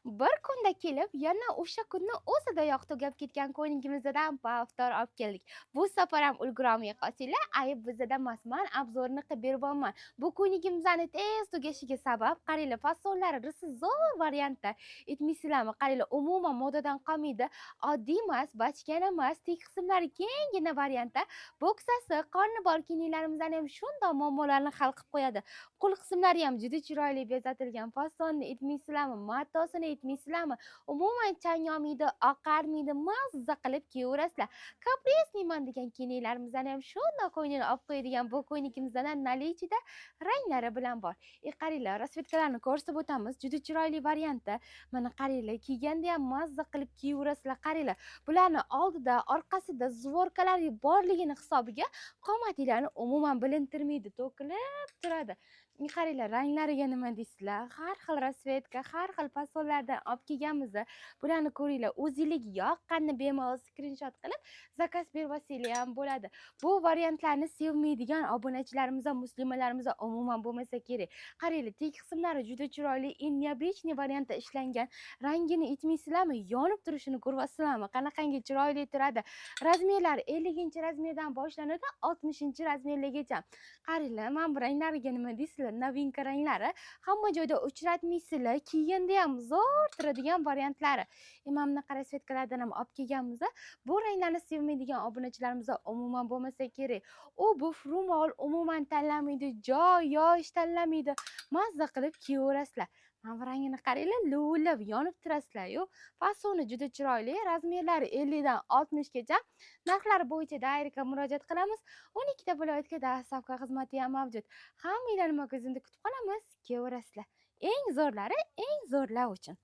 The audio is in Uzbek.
Bir kunda kelib, yana o'sha kunni o'zidayoq tugab ketgan ko'ynagimizdan baftor olib keldik. Bu safar ham ulgurolmay qolsanglar, ayb bizada emasman, obzorini qilib beribman. Bu ko'ynagimizni tez tugashiga sabab qaranglar, fasonlari risi zo'r variantda. Aytmaysizlarmi? Qaranglar, umuman modadan qolmaydi. Oddiy emas, bachkana emas, tek qismlari kenggina variantda. Bo'ksasi, qorni bor kiyimlarimizdan ham shundoq muammolarni hal qilib qo'yadi. Qo'l qismlari ham juda chiroyli bezatilgan. Fasonni aytmaysizlarmi? Matosini aytmaysizlarmi? Umuman chang olmaydi, oqarmaydi, mazza qilib kiyaverasizlar. Kaprisniyman degan kiyimlarimizdan ham shundoq ko'nglini olib qo'yadigan bu ko'ynagimizdan nalichida ranglari bilan bor. Qaranglar, rasvetkalarni ko'rsatib o'tamiz. Juda chiroyli variantda. Mana qaranglar, kiyganda ham mazza qilib kiyaverasizlar. Qaranglar, bularni oldida, orqasida zvorkalar borligini hisobiga qomatinglarni umuman bilintirmaydi, to'kilib turadi. Qaranglar, ranglariga nima deysizlar? Har xil rasvetka, har xil fasonlardan olib kelganmiz. Bularni ko'ringlar, o'zingizga yoqqanini bemalol skrinshot qilib zakaz berib olsanglar ham bo'ladi. Bu variantlarni sevmaydigan obunachilarimiz, muslimalarimiz umuman bo'lmasa kerak. Qaranglar, tek qismlari juda chiroyli, neobechniy variantda ishlangan. Rangini aytmaysizlarmi? Yonib turishini ko'ryapsizlarmi? Qanaqangi chiroyli turadi. Razmerlar 50-razmerdan boshlanadi, 60-razmerlargacha. Qaranglar, mana bu ranglariga nima deysizlar? Novinka ranglari hamma joyda uchratmaysizlar. Kiyganda ham zo'r turadigan variantlari. Mana bunaqa rasvetkalardan ham olib kelganmiz. Bu ranglarni sevmaydigan obunachilarimiz umuman bo'lmasa kerak. U bu frumol umuman tanlamaydi, joy, yosh tanlamaydi. Mazza qilib kiyaverasizlar. Mana bu rangini qaranglar, lo'lab yonib turasizlar-yu. Fasoni juda chiroyli, razmerlari 50 dan 60 gacha. Narxlari bo'yicha dairga murojaat qilamiz. 12 ta viloyatga dostavka xizmati ham mavjud. Hammanglarni magazinda kutib qolamiz, kiyaverasizlar. Eng zo'rlari eng zo'rlar uchun.